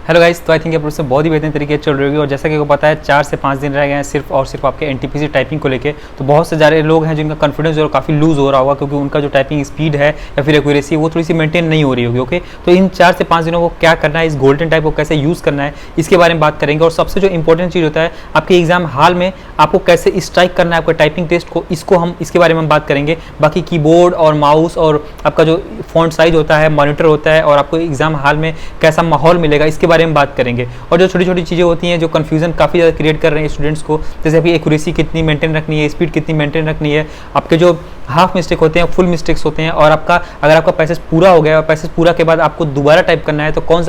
Hello guys, तो I think ये process बहुत ही बेहतरीन तरीके से चल रही होगी। और जैसा कि आपको पता है 4 से 5 दिन रह गए हैं सिर्फ और सिर्फ आपके एनटीपीसी टाइपिंग को लेके। तो बहुत से ज़्यादा लोग हैं जिनका कॉन्फिडेंस जो काफ़ी लूज़ हो रहा होगा, क्योंकि उनका जो टाइपिंग स्पीड है या फिर एक्यूरेसी वो थोड़ी सी मेंटेन नहीं हो रही होगी। ओके, तो इन 4 से 5 दिनों को क्या करना है, इस गोल्डन टाइप को कैसे यूज़ करना है, इसके बारे में बात करेंगे। और सबसे जो इंपॉर्टेंट चीज़ होता है आपके एग्जाम हाल में आपको कैसे स्ट्राइक करना है आपका टाइपिंग टेस्ट को, इसके बारे में हम बात करेंगे। बाकी कीबोर्ड और माउस और आपका जो फॉन्ट साइज होता है, मॉनिटर होता है, और आपको एग्जाम हाल में कैसा माहौल मिलेगा, इसके बारे में बात करेंगे। और जो छोटी छोटी चीज़ें होती हैं जो कन्फ्यूजन काफ़ी ज़्यादा क्रिएट कर रहे हैं स्टूडेंट्स को, जैसे अभी एक्यूरेसी कितनी मेंटेन रखनी है, स्पीड कितनी मेंटेन रखनी है, आपके जो हाफ मिस्टेक होते हैं, फुल मिस्टेक्स होते हैं, और आपका अगर आपका पैसेज पूरा हो गया और पैसेज पूरा के बाद आपको दोबारा टाइप करना है तो कौन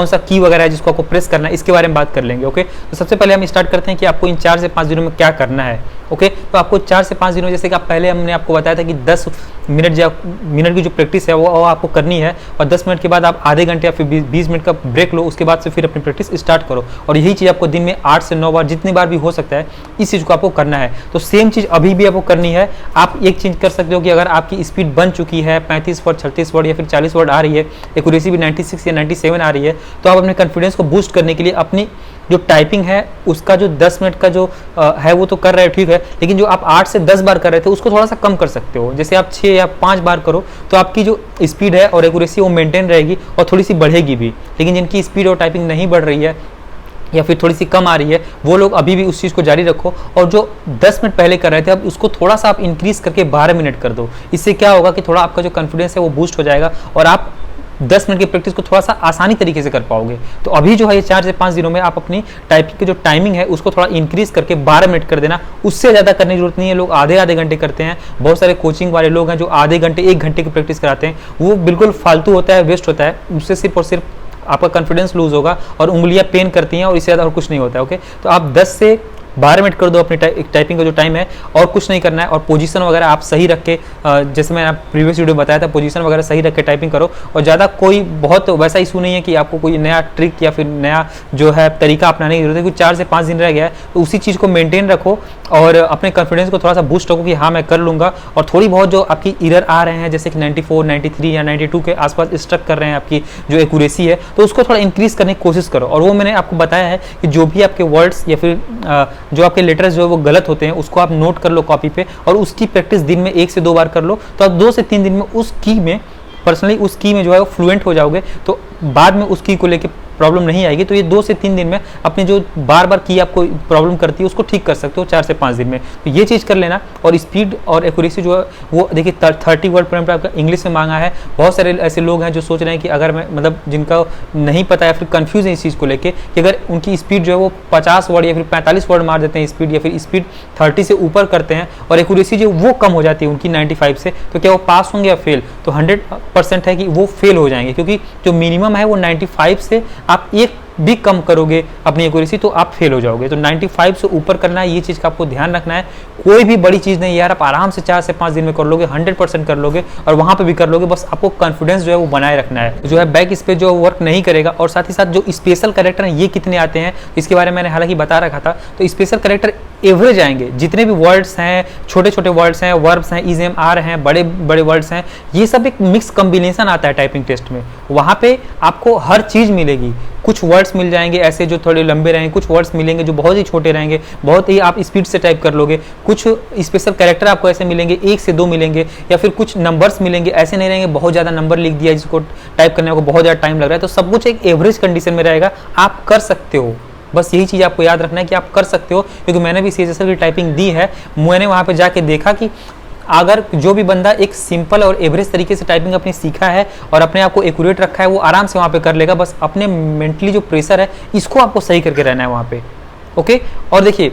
सा की वगैरह है जिसको आपको प्रेस करना है, इसके बारे में बात कर लेंगे। ओके, तो सबसे पहले हम स्टार्ट करते हैं कि आपको इन 4 से 5 दिनों में क्या करना है। ओके, तो आपको 4 से 5 दिनों, जैसे कि पहले हमने आपको बताया था कि 10 मिनट की जो प्रैक्टिस है वो आपको करनी है, और 10 मिनट के बाद आप आधे घंटे या फिर 20 मिनट का ब्रेक लो, उसके बाद से फिर अपनी प्रैक्टिस स्टार्ट करो। और यही चीज़ आपको दिन में 8 से 9 बार, जितनी बार भी हो सकता है, इस चीज़ को आपको करना है। तो सेम चीज़ अभी भी आपको करनी है। आप एक चीज़ कर सकते हो कि अगर आपकी स्पीड बन चुकी है 35 वर्ड, 36 वर्ड या फिर 40 वर्ड आ रही है, एक्यूरेसी भी 96 या 97 आ रही है, तो आप अपने कॉन्फिडेंस को बूस्ट करने के लिए अपनी जो टाइपिंग है उसका जो 10 मिनट का जो है वो तो कर रहे हो, ठीक है, लेकिन जो आप 8 से 10 बार कर रहे थे उसको थोड़ा सा कम कर सकते हो। जैसे आप 6 या 5 बार करो तो आपकी जो स्पीड है और एक्यूरेसी वो मेंटेन रहेगी और थोड़ी सी बढ़ेगी भी। लेकिन जिनकी स्पीड और टाइपिंग नहीं बढ़ रही है या फिर थोड़ी सी कम आ रही है, वो लोग अभी भी उस चीज़ को जारी रखो, और जो 10 मिनट पहले कर रहे थे अब उसको थोड़ा सा आप इंक्रीज करके 12 मिनट कर दो। इससे क्या होगा कि थोड़ा आपका जो कॉन्फिडेंस है वो बूस्ट हो जाएगा और आप 10 मिनट की प्रैक्टिस को थोड़ा सा आसानी तरीके से कर पाओगे। तो अभी जो है ये 4 से 5 दिनों में आप अपनी टाइपिंग की जो टाइमिंग है उसको थोड़ा इंक्रीज करके 12 मिनट कर देना। उससे ज़्यादा करने की जरूरत नहीं है। लोग आधे आधे घंटे करते हैं, बहुत सारे कोचिंग वाले लोग हैं जो आधे घंटे 1 घंटे की प्रैक्टिस कराते हैं, वो बिल्कुल फालतू होता है, वेस्ट होता है। उससे सिर्फ और सिर्फ आपका कॉन्फिडेंस लूज होगा और उंगलियां पेन करती हैं, और इससे ज़्यादा और कुछ नहीं होता है। ओके, तो आप 10 से 12 मिनट कर दो अपनी टाइपिंग का जो टाइम है, और कुछ नहीं करना है। और पोजीशन वगैरह आप सही रख के, जैसे मैंने प्रीवियस वीडियो में बताया था, पोजीशन वगैरह सही रख के टाइपिंग करो। और ज़्यादा कोई बहुत वैसा इशू नहीं है कि आपको कोई नया ट्रिक या फिर नया जो है तरीका अपनाने की जरूरत है, क्योंकि 4 से 5 दिन रह गया है। तो उसी चीज़ को मेंटेन रखो और अपने कॉन्फिडेंस को थोड़ा सा बूस्ट रखो कि हाँ मैं कर लूँगा। और थोड़ी बहुत जो आपकी एरर आ रहे हैं, जैसे कि 94, 93 या 92 के आसपास स्ट्रक कर रहे हैं आपकी जो एक्यूरेसी है, तो उसको थोड़ा इंक्रीज करने की कोशिश करो। और वो मैंने आपको बताया है कि जो भी आपके वर्ड्स या फिर जो आपके लेटर्स जो वो गलत होते हैं उसको आप नोट कर लो कॉपी पे, और उसकी प्रैक्टिस दिन में 1 से 2 बार कर लो। तो आप 2 से 3 दिन में उस की में पर्सनली उस की में जो है वो फ्लुएंट हो जाओगे, तो बाद में उस की को लेके प्रॉब्लम नहीं आएगी। तो ये 2 से 3 दिन में अपनी जो बार बार की आपको प्रॉब्लम करती है उसको ठीक कर सकते हो 4 से 5 दिन में। तो ये चीज़ कर लेना। और स्पीड और एक्यूरेसी जो है वो देखिए 30 वर्ड पर मिनट आपका इंग्लिश में मांगा है। बहुत सारे ऐसे लोग हैं जो सोच रहे हैं कि अगर मैं मतलब जिनका नहीं पता है फिर कंफ्यूज है इस चीज़ को लेके कि अगर उनकी स्पीड जो है वो 50 वर्ड या फिर 45 वर्ड मार देते हैं स्पीड, या फिर स्पीड 30 से ऊपर करते हैं और एक्यूरेसी जो वो कम हो जाती है उनकी 95 से, तो क्या वो पास होंगे या फेल? तो 100% है कि वो फेल हो जाएंगे, क्योंकि जो मिनिमम है वो 95 से आप एक भी कम करोगे अपनी एक्यूरेसी तो आप फेल हो जाओगे। तो 95 से ऊपर करना है, ये चीज़ का आपको ध्यान रखना है। कोई भी बड़ी चीज़ नहीं यार, आप आराम से 4 से 5 दिन में कर लोगे, 100% कर लोगे और वहाँ पे भी कर लोगे। बस आपको कॉन्फिडेंस जो है वो बनाए रखना है। तो जो है बैक स्पेस जो वर्क नहीं करेगा। और साथ ही साथ जो स्पेशल कैरेक्टर हैं ये कितने आते हैं इसके बारे में मैंने हालांकि बता रखा था। तो स्पेशल कैरेक्टर एवरेज आएंगे, जितने भी वर्ड्स हैं, छोटे छोटे वर्ड्स हैं, वर्ब्स हैं, इज एम आर हैं, बड़े बड़े वर्ड्स हैं, ये सब एक मिक्स कॉम्बिनेशन आता है टाइपिंग टेस्ट में। वहाँ पे आपको हर चीज़ मिलेगी। कुछ वर्ड्स मिल जाएंगे ऐसे जो थोड़े लंबे रहेंगे, कुछ वर्ड्स मिलेंगे जो बहुत ही छोटे रहेंगे, बहुत ही आप स्पीड से टाइप कर लोगे। कुछ स्पेशल कैरेक्टर आपको ऐसे मिलेंगे 1 से 2 मिलेंगे, या फिर कुछ नंबर्स मिलेंगे, ऐसे नहीं रहेंगे बहुत ज़्यादा नंबर लिख दिया जिसको टाइप करने को बहुत ज़्यादा टाइम लग रहा है। तो सब कुछ एक एवरेज कंडीशन में रहेगा, आप कर सकते हो। बस यही चीज़ आपको याद रखना है कि आप कर सकते हो, क्योंकि मैंने भी CHSL की टाइपिंग दी है। मैंने वहाँ पे जाके देखा कि अगर जो भी बंदा एक सिंपल और एवरेज तरीके से टाइपिंग अपनी सीखा है और अपने आप को एक्यूरेट रखा है, वो आराम से वहाँ पे कर लेगा। बस अपने मेंटली जो प्रेशर है इसको आपको सही करके रहना है वहाँ पे। ओके, और देखिए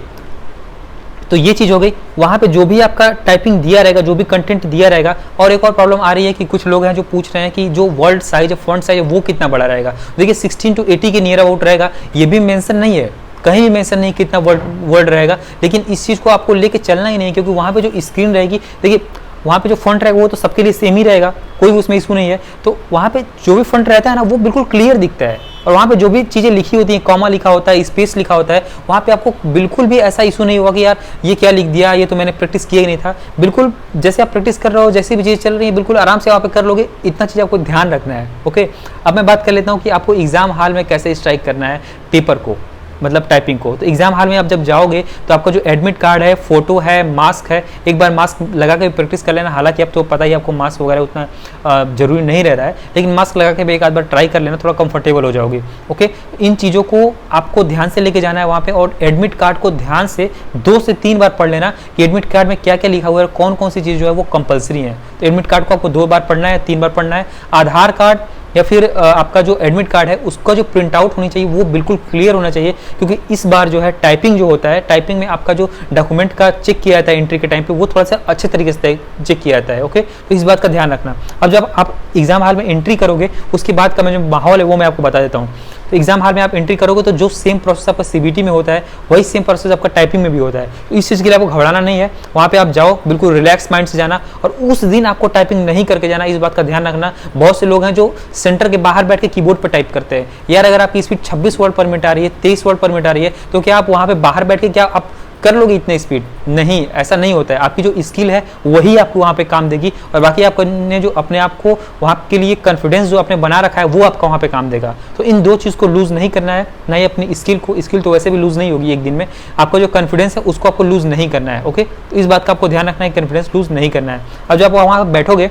तो ये चीज़ हो गई। वहाँ पे जो भी आपका टाइपिंग दिया रहेगा, जो भी कंटेंट दिया रहेगा। और एक और प्रॉब्लम आ रही है कि कुछ लोग हैं जो पूछ रहे हैं कि जो वर्ड साइज, फॉन्ट साइज वो कितना बड़ा रहेगा। देखिए 16 to 80 के नियर अबाउट रहेगा, ये भी मेंशन नहीं है, कहीं भी मेंशन नहीं कितना वर्ड रहेगा। लेकिन इस चीज़ को आपको लेके चलना ही नहीं, क्योंकि वहाँ पे जो स्क्रीन रहेगी, देखिए वहाँ पे जो फॉन्ट रहेगा वो तो सबके लिए सेम ही रहेगा, कोई उसमें इशू नहीं है। तो वहाँ पे जो भी फॉन्ट रहता है ना वो बिल्कुल क्लियर दिखता है। और वहाँ पे जो भी चीज़ें लिखी होती हैं, कॉमा लिखा होता है, स्पेस लिखा होता है, वहाँ पे आपको बिल्कुल भी ऐसा इशू नहीं होगा कि यार ये क्या लिख दिया, ये तो मैंने प्रैक्टिस किया ही नहीं था। बिल्कुल जैसे आप प्रैक्टिस कर रहे हो, जैसी भी चीज़ चल रही है, बिल्कुल आराम से वहाँ पे कर लोगे। इतना चीज़ आपको ध्यान रखना है। ओके, अब मैं बात कर लेता हूँ कि आपको एग्जाम हॉल में कैसे स्ट्राइक करना है पेपर को, मतलब टाइपिंग को। तो एग्जाम हॉल में आप जब जाओगे तो आपका जो एडमिट कार्ड है, फोटो है, मास्क है, एक बार मास्क लगा के प्रैक्टिस कर लेना। हालांकि अब तो पता ही आपको मास्क वगैरह उतना जरूरी नहीं रह रहा है, लेकिन मास्क लगा के भी एक आध बार ट्राई कर लेना, थोड़ा कंफर्टेबल हो जाओगे। ओके, इन चीज़ों को आपको ध्यान से लेके जाना है वहाँ पे, और एडमिट कार्ड को ध्यान से 2 से 3 बार पढ़ लेना कि एडमिट कार्ड में क्या क्या लिखा हुआ है, कौन कौन सी चीज़ जो है वो कंपलसरी है। तो एडमिट कार्ड को आपको 2 बार पढ़ना है, 3 बार पढ़ना है। आधार कार्ड या फिर आपका जो एडमिट कार्ड है उसका जो प्रिंट आउट होनी चाहिए वो बिल्कुल क्लियर होना चाहिए, क्योंकि इस बार जो है टाइपिंग जो होता है, टाइपिंग में आपका जो डॉक्यूमेंट का चेक किया जाता है एंट्री के टाइम पे, वो थोड़ा सा अच्छे तरीके से चेक किया जाता है। ओके, तो इस बात का ध्यान रखना। अब जब आप एग्जाम हॉल में एंट्री करोगे उसके बाद का मैं जो माहौल है वो मैं आपको बता देता हूँ। तो एग्जाम हॉल में आप एंट्री करोगे तो जो सेम प्रोसेस आपका सीबीटी में होता है वही सेम प्रोसेस आपका टाइपिंग में भी होता है। तो इस चीज़ के लिए आपको घबराना नहीं है। वहाँ पे आप जाओ, बिल्कुल रिलैक्स माइंड से जाना, और उस दिन आपको टाइपिंग नहीं करके जाना, इस बात का ध्यान रखना। बहुत से लोग हैं जो सेंटर के बाहर बैठ के कीबोर्ड पर टाइप करते हैं। यार अगर आपकी स्पीड 26 वर्ड पर मिनट आ रही है, 23 वर्ड पर मिनट आ रही है, तो क्या आप वहाँ पे बाहर बैठ के क्या आप कर लोगे इतने स्पीड? नहीं, ऐसा नहीं होता है। आपकी जो स्किल है वही आपको वहाँ पे काम देगी, और बाकी आपने जो अपने आप को वहाँ के लिए कॉन्फिडेंस जो आपने बना रखा है वो आपका वहाँ पे काम देगा। तो इन 2 चीज़ को लूज नहीं करना है, ना ही अपनी स्किल को। स्किल तो वैसे भी लूज नहीं होगी एक दिन में, आपका जो कॉन्फिडेंस है उसको आपको लूज नहीं करना है। ओके, तो इस बात का आपको ध्यान रखना है, कॉन्फिडेंस लूज नहीं करना है। अब जब आप वहाँ बैठोगे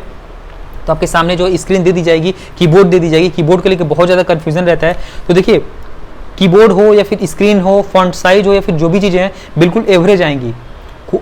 तो आपके सामने जो स्क्रीन दे दी जाएगी, कीबोर्ड दे दी जाएगी। कीबोर्ड के लिए बहुत ज़्यादा कन्फ्यूजन रहता है। तो देखिए, कीबोर्ड हो या फिर स्क्रीन हो, फॉन्ट साइज हो या फिर जो भी चीज़ें हैं बिल्कुल एवरेज आएंगी,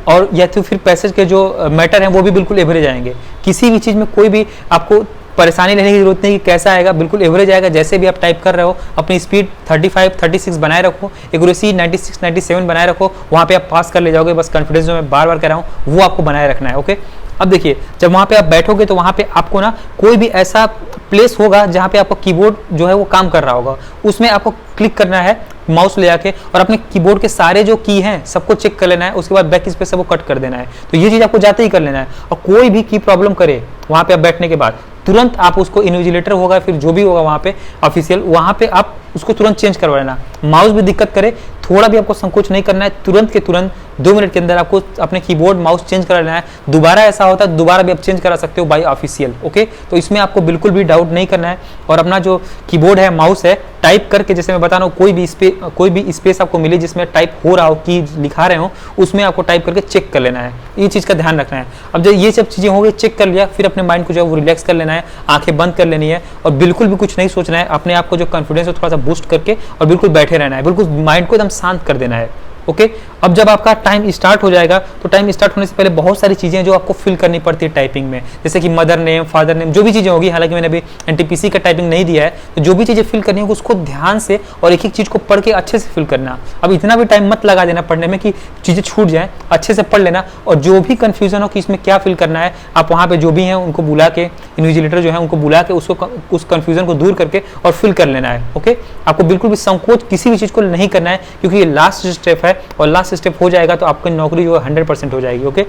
और या तो फिर पैसेज के जो मैटर हैं वो भी बिल्कुल एवरेज आएंगे। किसी भी चीज़ में कोई भी आपको परेशानी लेने की जरूरत नहीं कि कैसा आएगा, बिल्कुल एवरेज आएगा। जैसे भी आप टाइप कर रहे हो, अपनी स्पीड 35, 36 बनाए रखो, एक्यूरेसी 96, 97 बनाए रखो, वहाँ पे आप पास कर ले जाओगे। बस कॉन्फिडेंस जो मैं बार बार कह रहा हूँ वो आपको बनाए रखना है। ओके, अब देखिए, जब वहाँ पे आप बैठोगे तो वहाँ पे आपको ना कोई भी ऐसा प्लेस होगा जहाँ पे आपका कीबोर्ड जो है वो काम कर रहा होगा, उसमें आपको क्लिक करना है माउस ले आके, और अपने कीबोर्ड के सारे जो की हैं सबको चेक कर लेना है। उसके बाद बैक स्पेस सबको कट कर देना है। तो ये चीज़ आपको जाते ही कर लेना है। और कोई भी की प्रॉब्लम करे वहाँ पे आप बैठने के बाद, तुरंत आप उसको इन्विजिलेटर होगा फिर जो भी होगा वहाँ पे ऑफिशियल, वहाँ पे आप उसको तुरंत चेंज करवा लेना। माउस भी दिक्कत करे, थोड़ा भी आपको संकोच नहीं करना है, तुरंत के तुरंत 2 मिनट के अंदर आपको अपने कीबोर्ड माउस चेंज करा लेना है। दोबारा ऐसा होता है दोबारा भी आप चेंज करा सकते हो बाय ऑफिशियल। ओके, तो इसमें आपको बिल्कुल भी डाउट नहीं करना है। और अपना जो कीबोर्ड है, माउस है, टाइप करके, जैसे मैं बता रहा हूँ, कोई भी स्पेस आपको मिले जिसमें टाइप हो रहा हो, की लिखा रहे हो, उसमें आपको टाइप करके चेक कर लेना है। ये चीज़ का ध्यान रखना है। अब जब ये सब चीज़ें हो गई, चेक कर लिया, फिर अपने माइंड को जो है वो रिलैक्स कर लेना है, आंखें बंद कर लेनी है, और बिल्कुल भी कुछ नहीं सोचना है। अपने आप को जो कॉन्फिडेंस है थोड़ा सा बूस्ट करके और बिल्कुल बैठे रहना है, बिल्कुल माइंड को एकदम शांत कर देना है। ओके, अब जब आपका टाइम स्टार्ट हो जाएगा तो टाइम स्टार्ट होने से पहले बहुत सारी चीज़ें जो आपको फिल करनी पड़ती है टाइपिंग में, जैसे कि मदर नेम, फादर नेम, जो भी चीज़ें होगी। हालांकि मैंने अभी एनटीपीसी का टाइपिंग नहीं दिया है, तो जो भी चीज़ें फिल करनी होगी उसको ध्यान से और एक एक चीज़ को पढ़ के अच्छे से फिल करना। अब इतना भी टाइम मत लगा देना पढ़ने में कि चीज़ें छूट जाएँ, अच्छे से पढ़ लेना। और जो भी कन्फ्यूजन हो कि इसमें क्या फिल करना है, आप वहाँ पर जो भी हैं उनको बुला के, इन्विजिलेटर जो है उनको बुला के उसको उस कन्फ्यूजन को दूर करके और फिल कर लेना है। ओके, आपको बिल्कुल भी संकोच किसी भी चीज़ को नहीं करना है, क्योंकि ये लास्ट स्टेप है, और लास्ट स्टेप हो जाएगा तो आपकी नौकरी जो है 100% हो जाएगी। ओके,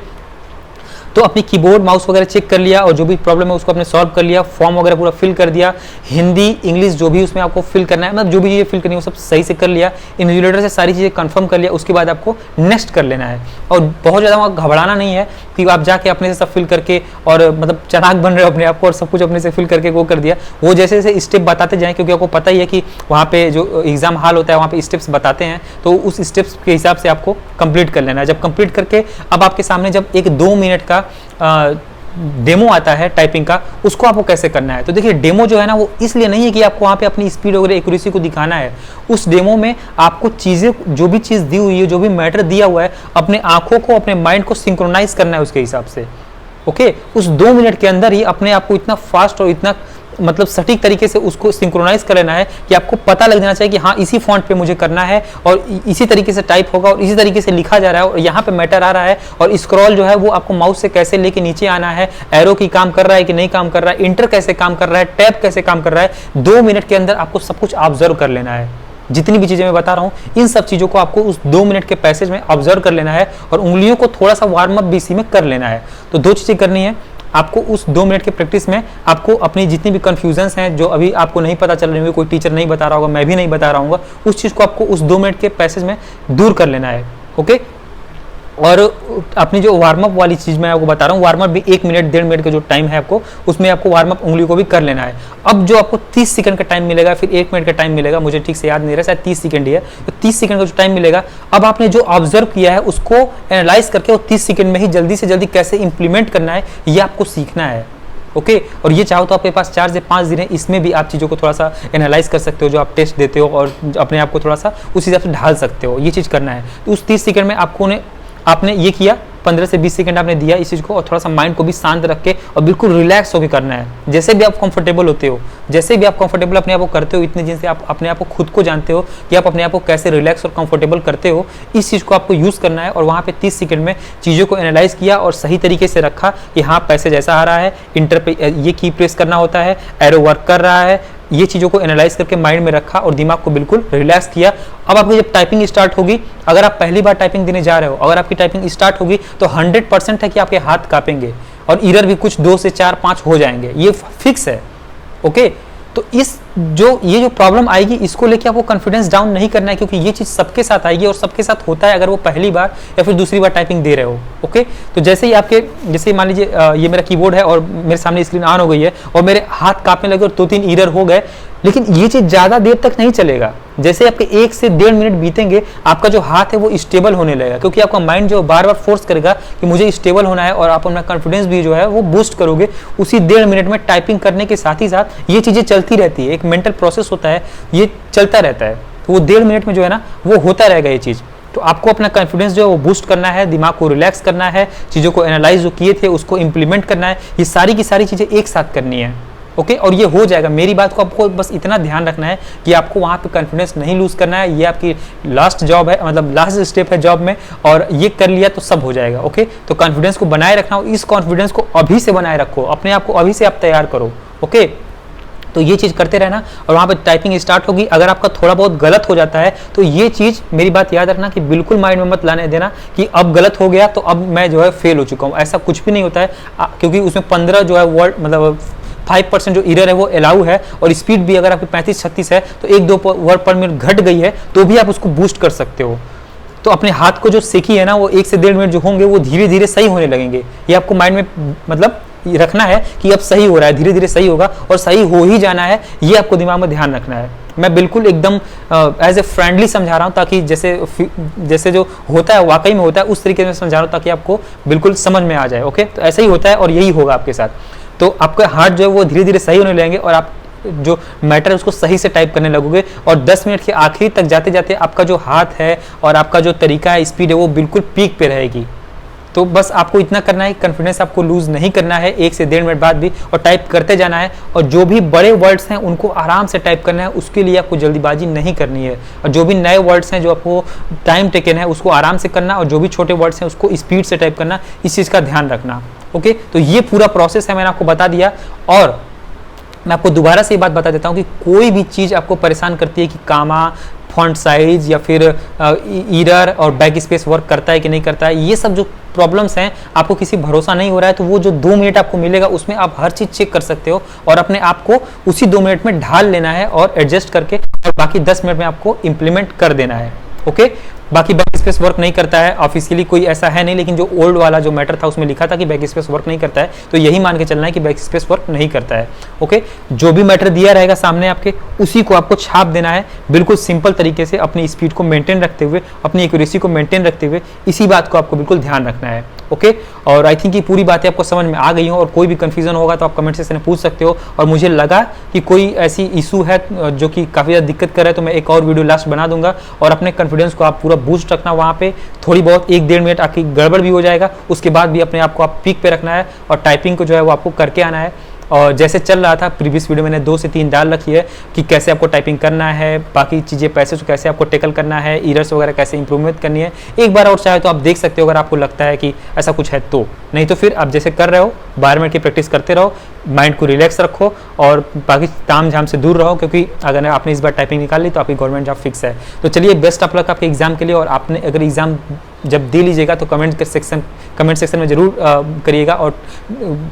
तो अपनी कीबोर्ड माउस वगैरह चेक कर लिया और जो भी प्रॉब्लम है उसको आपने सॉल्व कर लिया, फॉर्म वगैरह पूरा फिल कर दिया, हिंदी इंग्लिश जो भी उसमें आपको फिल करना है, मतलब जो भी चीज़ें फिल करनी है वो सब सही से कर लिया, इन्विजिलेटर से सारी चीज़ें कंफर्म कर लिया। उसके बाद आपको नेक्स्ट कर लेना है, और बहुत ज़्यादा वहाँ घबराना नहीं है कि आप जाके अपने से सब फिल करके और मतलब चालाक बन रहे हो अपने आप को और सब कुछ अपने से फिल करके वो कर दिया। वो जैसे जैसे स्टेप बताते जाएँ, क्योंकि आपको पता ही है कि वहाँ पे जो एग्जाम हॉल होता है वहाँ पे स्टेप्स बताते हैं, तो उस स्टेप्स के हिसाब से आपको कंप्लीट कर लेना है। जब कंप्लीट करके अब आपके सामने जब एक 2 मिनट का डेमो आता है टाइपिंग का, उसको आपको कैसे करना है। तो देखिए, डेमो जो है ना वो इसलिए नहीं है कि आपको वहाँ पे अपनी स्पीड वगैरह एक्यूरेसी को दिखाना है। उस डेमो में आपको चीज़ें, जो भी चीज़ दी हुई है, जो भी मैटर दिया हुआ है, अपने आंखों को, अपने माइंड को सिंक्रोनाइज करना है उसके हिसाब से। ओके, उस 2 मिनट के अंदर ही अपने आप को इतना फास्ट और इतना मतलब सटीक तरीके से उसको सिंक्रोनाइज कर लेना है कि आपको पता लग जाना चाहिए कि हाँ इसी फॉन्ट पे मुझे करना है, और इसी तरीके से टाइप होगा और इसी तरीके से लिखा जा रहा है, और यहाँ पे मैटर आ रहा है, और स्क्रॉल जो है वो आपको माउस से कैसे लेके नीचे आना है, एरो की काम कर रहा है कि नहीं काम कर रहा है, इंटर कैसे काम कर रहा है, टैब कैसे काम कर रहा है। 2 मिनट के अंदर आपको सब कुछ ऑब्जर्व कर लेना है। जितनी भी चीज़ें मैं बता रहा हूँ, इन सब चीज़ों को आपको उस 2 मिनट के पैसेज में ऑब्जर्व कर लेना है, और उंगलियों को थोड़ा सा वार्म अप भी इसी में कर लेना है। तो 2 चीज़ें करनी है, आपको उस 2 मिनट के प्रैक्टिस में आपको अपनी जितनी भी कन्फ्यूजन्स हैं जो अभी आपको नहीं पता चल रही होंगी, कोई टीचर नहीं बता रहा होगा, मैं भी नहीं बता रहा हूँ, उस चीज़ को आपको उस 2 मिनट के पैसेज में दूर कर लेना है। ओके, और अपनी जो वार्म अप वाली चीज़ मैं आपको बता रहा हूँ, वार्म अप भी 1 मिनट 1.5 मिनट का जो टाइम है आपको, उसमें आपको वार्म अप उंगली को भी कर लेना है। अब जो आपको 30 सेकंड का टाइम मिलेगा, फिर 1 मिनट का टाइम मिलेगा, मुझे ठीक से याद नहीं रहा, शायद 30 सेकंड ही है, तो 30 सेकंड का जो टाइम मिलेगा, अब आपने जो ऑब्जर्व किया है उसको एनालाइज करके और 30 सेकंड में ही जल्दी से जल्दी कैसे इंप्लीमेंट करना है ये आपको सीखना है। ओके, और ये चाहो तो आपके पास 4 से 5 दिन है, इसमें भी आप चीज़ों को थोड़ा सा एनालाइज कर सकते हो, जो आप टेस्ट देते हो और अपने आप को थोड़ा सा उस हिसाब से ढाल सकते हो, ये चीज़ करना है। तो उस 30 सेकंड में आपने ये किया, 15 से 20 सेकंड आपने दिया इस चीज़ को, और थोड़ा सा माइंड को भी शांत रख के और बिल्कुल रिलैक्स होकर करना है। जैसे भी आप कंफर्टेबल होते हो, जैसे भी आप कंफर्टेबल अपने आप को करते हो, इतने दिन से आप अपने आप को खुद को जानते हो कि आप अपने आप को कैसे रिलैक्स और कंफर्टेबल करते हो, इस चीज़ को आपको यूज़ करना है। और वहाँ पे 30 सेकंड में चीज़ों को एनालाइज किया और सही तरीके से रखा कि हाँ पैसेज ऐसा आ रहा है, इंटर पे ये की प्रेस करना होता है, एरो वर्क कर रहा है, ये चीज़ों को एनालाइज करके माइंड में रखा और दिमाग को बिल्कुल रिलैक्स किया। अब आपकी जब टाइपिंग स्टार्ट होगी, अगर आप पहली बार टाइपिंग देने जा रहे हो, अगर आपकी टाइपिंग स्टार्ट होगी तो 100% है कि आपके हाथ कांपेंगे और एरर भी कुछ 2 से 4 5 हो जाएंगे, ये फिक्स है। ओके, तो ये जो प्रॉब्लम आएगी इसको लेके आपको कॉन्फिडेंस डाउन नहीं करना है, क्योंकि ये चीज़ सबके साथ आएगी और सबके साथ होता है, अगर वो पहली बार या फिर दूसरी बार टाइपिंग दे रहे हो। ओके, तो जैसे मान लीजिए ये मेरा कीबोर्ड है और मेरे सामने स्क्रीन ऑन हो गई है और मेरे हाथ कांपने लगे और 2-3 एरर हो गए, लेकिन ये चीज़ ज़्यादा देर तक नहीं चलेगा। जैसे आपके 1 से 1.5 मिनट बीतेंगे, आपका जो हाथ है वो स्टेबल होने लगेगा, क्योंकि आपका माइंड जो बार बार फोर्स करेगा कि मुझे स्टेबल होना है, और आप अपना कॉन्फिडेंस भी जो है वो बूस्ट करोगे उसी 1.5 मिनट में। टाइपिंग करने के साथ ही साथ ये चीज़ें चलती रहती है, एक मेंटल प्रोसेस होता है, ये चलता रहता है, तो वो 1.5 मिनट में जो है ना वो होता रहेगा ये चीज़। तो आपको अपना कॉन्फिडेंस जो है वो बूस्ट करना है, दिमाग को रिलैक्स करना है, चीज़ों को एनालाइज जो किए थे उसको इंप्लीमेंट करना है, ये सारी की सारी चीज़ें एक साथ करनी है। ओके, और ये हो जाएगा। मेरी बात को आपको बस इतना ध्यान रखना है कि आपको वहाँ पे कॉन्फिडेंस नहीं लूज करना है, ये आपकी लास्ट जॉब है, मतलब लास्ट स्टेप है जॉब में, और ये कर लिया तो सब हो जाएगा। ओके, तो कॉन्फिडेंस को बनाए रखना हो, इस कॉन्फिडेंस को अभी से बनाए रखो, अपने आप को अभी से आप तैयार करो। ओके, तो ये चीज़ करते रहना, और वहाँ पे टाइपिंग स्टार्ट होगी। अगर आपका थोड़ा बहुत गलत हो जाता है तो ये चीज़ मेरी बात याद रखना कि बिल्कुल माइंड में मत लाने देना कि अब गलत हो गया तो अब मैं जो है फेल हो चुका हूँ, ऐसा कुछ भी नहीं होता है। क्योंकि उसमें 15 जो है वर्ड, मतलब 5% जो एरर है वो अलाउ है, और स्पीड भी अगर आपकी 35-36 है तो 1-2 वर्ड पर मिनट घट गई है तो भी आप उसको बूस्ट कर सकते हो। तो अपने हाथ को जो सीखी है ना, वो 1 से 1.5 मिनट जो होंगे वो धीरे धीरे सही होने लगेंगे। ये आपको माइंड में मतलब रखना है कि अब सही हो रहा है, धीरे धीरे सही होगा और सही हो ही जाना है, ये आपको दिमाग में ध्यान रखना है। मैं बिल्कुल एकदम एज ए फ्रेंडली समझा रहा हूँ, ताकि जैसे जो होता है वाकई में होता है उस तरीके से समझा रहा हूँ, ताकि आपको बिल्कुल समझ में आ जाए। ओके, तो ऐसा ही होता है और यही होगा आपके साथ। तो आपके हाथ जो है वो धीरे धीरे सही होने लगेंगे और आप जो मैटर है उसको सही से टाइप करने लगोगे, और 10 मिनट के आखिरी तक जाते जाते आपका जो हाथ है और आपका जो तरीका है, स्पीड है, वो बिल्कुल पीक पे रहेगी। तो बस आपको इतना करना है, कॉन्फिडेंस आपको लूज नहीं करना है 1 से 1.5 मिनट बाद भी, और टाइप करते जाना है। और जो भी बड़े वर्ड्स हैं उनको आराम से टाइप करना है, उसके लिए आपको जल्दीबाजी नहीं करनी है। और जो भी नए वर्ड्स हैं जो आपको टाइम टेकन है उसको आराम से करना, और जो भी छोटे वर्ड्स हैं उसको स्पीड से टाइप करना, इस चीज़ का ध्यान रखना। ओके, तो ये पूरा प्रोसेस है, मैंने आपको बता दिया। और मैं आपको दोबारा से ये बात बता देता हूँ कि कोई भी चीज़ आपको परेशान करती है कि कामा, फॉन्ट साइज या फिर एरर और बैक स्पेस वर्क करता है कि नहीं करता है, ये सब जो प्रॉब्लम्स हैं, आपको किसी भरोसा नहीं हो रहा है तो वो जो 2 मिनट आपको मिलेगा उसमें आप हर चीज़ चेक कर सकते हो और अपने आप को उसी 2 मिनट में ढाल लेना है और एडजस्ट करके, और बाकी 10 मिनट में आपको इम्प्लीमेंट कर देना है। ओके, बाकी बैक स्पेस वर्क नहीं करता है, ऑफिशियली कोई ऐसा है नहीं, लेकिन जो ओल्ड वाला जो मैटर था उसमें लिखा था कि बैक स्पेस वर्क नहीं करता है, तो यही मान के चलना है कि बैक स्पेस वर्क नहीं करता है। ओके, जो भी मैटर दिया रहेगा सामने आपके, उसी को आपको छाप देना है बिल्कुल सिंपल तरीके से, अपनी स्पीड को मेंटेन रखते हुए, अपनी एक्यूरेसी को मेंटेन रखते हुए, इसी बात को आपको बिल्कुल ध्यान रखना है। ओके, और आई थिंक ये पूरी बातें आपको समझ में आ गई हो, और कोई भी कंफ्यूजन होगा तो आप कमेंट सेक्शन में पूछ सकते हो। और मुझे लगा कि कोई ऐसी इशू है जो कि काफ़ी ज़्यादा दिक्कत कर रहा है तो मैं एक और वीडियो लास्ट बना दूंगा, और अपने कॉन्फिडेंस को आप पूरा बूस्ट रखना। वहाँ पे थोड़ी बहुत 1-1.5 मिनट आपकी गड़बड़ भी हो जाएगा, उसके बाद भी अपने आप को आप पीक पे रखना है और टाइपिंग को जो है वो आपको करके आना है। और जैसे चल रहा था प्रीवियस वीडियो मैंने 2 से 3 डाल रखी है कि कैसे आपको टाइपिंग करना है, बाकी चीज़ें पैसेज कैसे आपको टेकल करना है, एरर्स वगैरह कैसे इंप्रूवमेंट करनी है। एक बार और चाहे तो आप देख सकते हो अगर आपको लगता है कि ऐसा कुछ है तो, नहीं तो फिर आप जैसे कर रहे हो 12 मिनट की प्रैक्टिस करते रहो, माइंड को रिलैक्स रखो और बाकी ताम झाम से दूर रहो, क्योंकि अगर आपने इस बार टाइपिंग निकाल ली तो आपकी गवर्नमेंट जॉब फिक्स है। तो चलिए, बेस्ट ऑफ लक आपके एग्जाम के लिए। और आपने अगर एग्जाम जब दे लीजिएगा तो कमेंट सेक्शन में ज़रूर करिएगा, और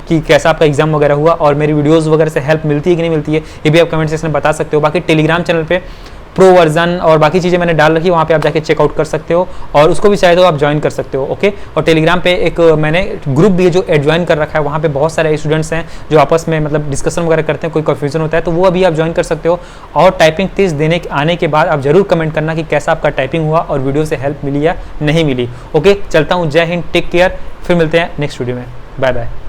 कि कैसा आपका एग्जाम वगैरह हुआ और मेरी वीडियोस वगैरह से हेल्प मिलती है कि नहीं मिलती है, ये भी आप कमेंट सेक्शन में बता सकते हो। बाकी टेलीग्राम चैनल पे प्रो वर्जन और बाकी चीज़ें मैंने डाल रखी है, वहाँ पे आप जाके चेकआउट कर सकते हो, और उसको भी चाहे तो आप ज्वाइन कर सकते हो। ओके, और टेलीग्राम पे एक मैंने ग्रुप भी है जो ज्वाइन कर रखा है, वहाँ पे बहुत सारे स्टूडेंट्स हैं जो आपस में मतलब डिस्कशन वगैरह करते हैं, कोई कन्फ्यूजन होता है तो वो अभी आप ज्वाइन कर सकते हो। और टाइपिंग टेस्ट आने के बाद आप जरूर कमेंट करना कि कैसा आपका टाइपिंग हुआ और वीडियो से हेल्प मिली या नहीं मिली। ओके, चलता हूँ, जय हिंद, टेक केयर, फिर मिलते हैं नेक्स्ट वीडियो में, बाय बाय।